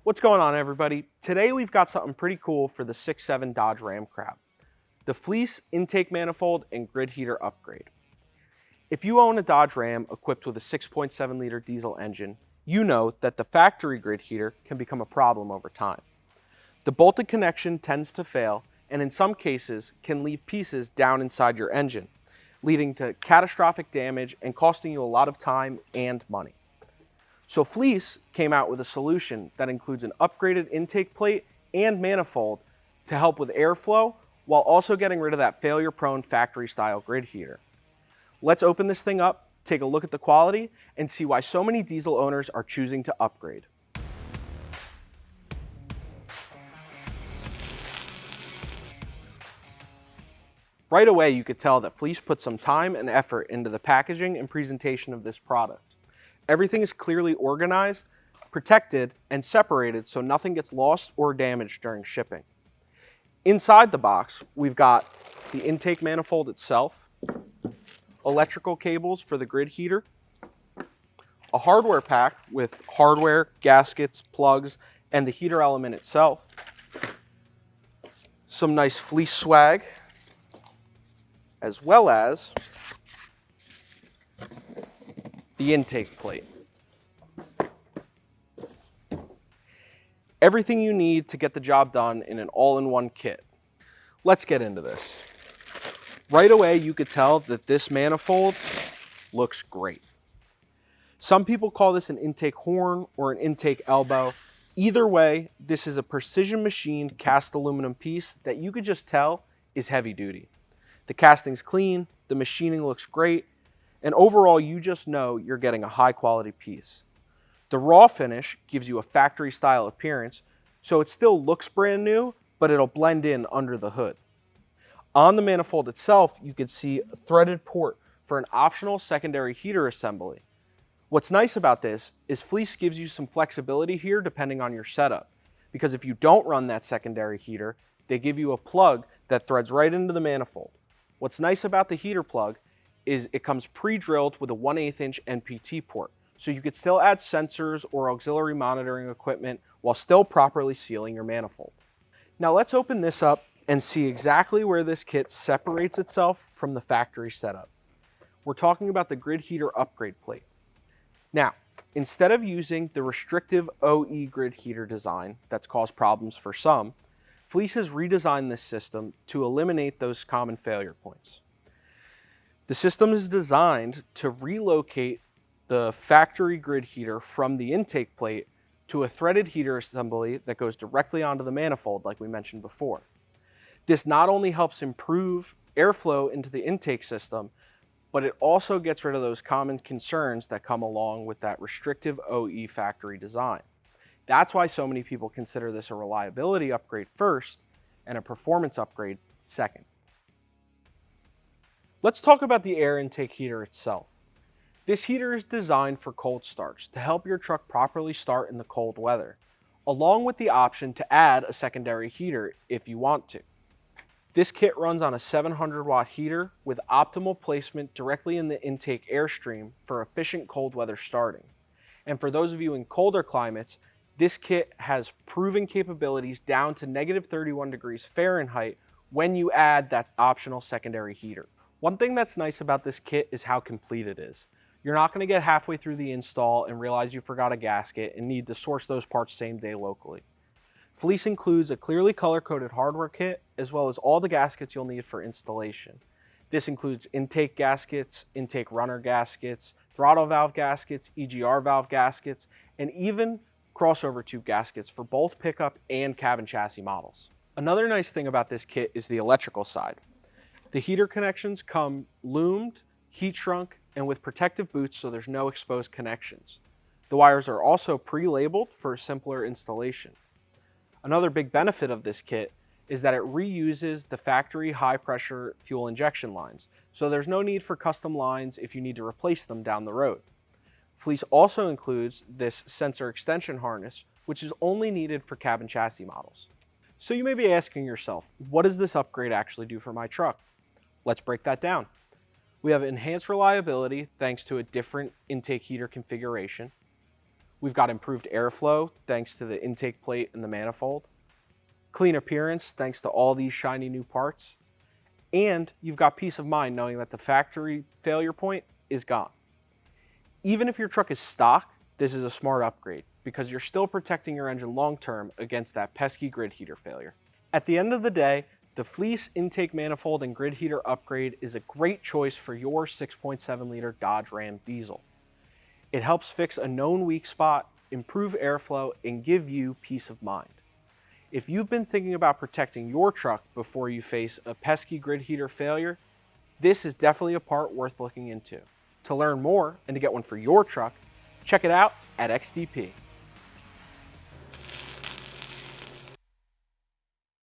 What's going on, everybody? Today we've got something pretty cool for the 6.7 Dodge Ram Crab. The Fleece intake manifold and grid heater upgrade. If you own a Dodge Ram equipped with a 6.7 liter diesel engine, you know that the factory grid heater can become a problem over time. The bolted connection tends to fail and in some cases can leave pieces down inside your engine, leading to catastrophic damage and costing you a lot of time and money. So Fleece came out with a solution that includes an upgraded intake plate and manifold to help with airflow while also getting rid of that failure-prone factory-style grid heater. Let's open this thing up, take a look at the quality, and see why so many diesel owners are choosing to upgrade. Right away, you could tell that Fleece put some time and effort into the packaging and presentation of this product. Everything is clearly organized, protected, and separated so nothing gets lost or damaged during shipping. Inside the box, we've got the intake manifold itself, electrical cables for the grid heater, a hardware pack with hardware, gaskets, plugs, and the heater element itself, some nice Fleece swag, as well as the intake plate. Everything you need to get the job done in an all-in-one kit. Let's get into this. Right away, you could tell that this manifold looks great. Some people call this an intake horn or an intake elbow. Either way, this is a precision machined cast aluminum piece that you could just tell is heavy duty. The casting's clean, the machining looks great, and overall you just know you're getting a high quality piece. The raw finish gives you a factory style appearance, so it still looks brand new, but it'll blend in under the hood. On the manifold itself, you can see a threaded port for an optional secondary heater assembly. What's nice about this is Fleece gives you some flexibility here depending on your setup, because if you don't run that secondary heater, they give you a plug that threads right into the manifold. What's nice about the heater plug is it comes pre-drilled with a 1/8 inch NPT port, so you could still add sensors or auxiliary monitoring equipment while still properly sealing your manifold. Now let's open this up and see exactly where this kit separates itself from the factory setup. We're talking about the grid heater upgrade plate. Now, instead of using the restrictive OE grid heater design that's caused problems for some, Fleece has redesigned this system to eliminate those common failure points. The system is designed to relocate the factory grid heater from the intake plate to a threaded heater assembly that goes directly onto the manifold like we mentioned before. This not only helps improve airflow into the intake system, but it also gets rid of those common concerns that come along with that restrictive OE factory design. That's why so many people consider this a reliability upgrade first and a performance upgrade second. Let's talk about the air intake heater itself. This heater is designed for cold starts to help your truck properly start in the cold weather, along with the option to add a secondary heater if you want to. This kit runs on a 700 watt heater with optimal placement directly in the intake airstream for efficient cold weather starting. And for those of you in colder climates, this kit has proven capabilities down to -31 degrees Fahrenheit when you add that optional secondary heater. One thing that's nice about this kit is how complete it is. You're not going to get halfway through the install and realize you forgot a gasket and need to source those parts same day locally. Fleece includes a clearly color-coded hardware kit as well as all the gaskets you'll need for installation. This includes intake gaskets, intake runner gaskets, throttle valve gaskets, EGR valve gaskets, and even crossover tube gaskets for both pickup and cabin chassis models. Another nice thing about this kit is the electrical side. The heater connections come loomed, heat shrunk, and with protective boots so there's no exposed connections. The wires are also pre-labeled for simpler installation. Another big benefit of this kit is that it reuses the factory high pressure fuel injection lines, so there's no need for custom lines if you need to replace them down the road. Fleece also includes this sensor extension harness, which is only needed for cabin chassis models. So you may be asking yourself, what does this upgrade actually do for my truck? Let's break that down. We have enhanced reliability thanks to a different intake heater configuration. We've got improved airflow thanks to the intake plate and the manifold, clean appearance thanks to all these shiny new parts, and you've got peace of mind knowing that the factory failure point is gone. Even if your truck is stock, this is a smart upgrade because you're still protecting your engine long-term against that pesky grid heater failure. At the end of the day, the Fleece intake manifold and grid heater upgrade is a great choice for your 6.7 liter Dodge Ram diesel. It helps fix a known weak spot, improve airflow, and give you peace of mind. If you've been thinking about protecting your truck before you face a pesky grid heater failure, this is definitely a part worth looking into. To learn more and to get one for your truck, check it out at XDP.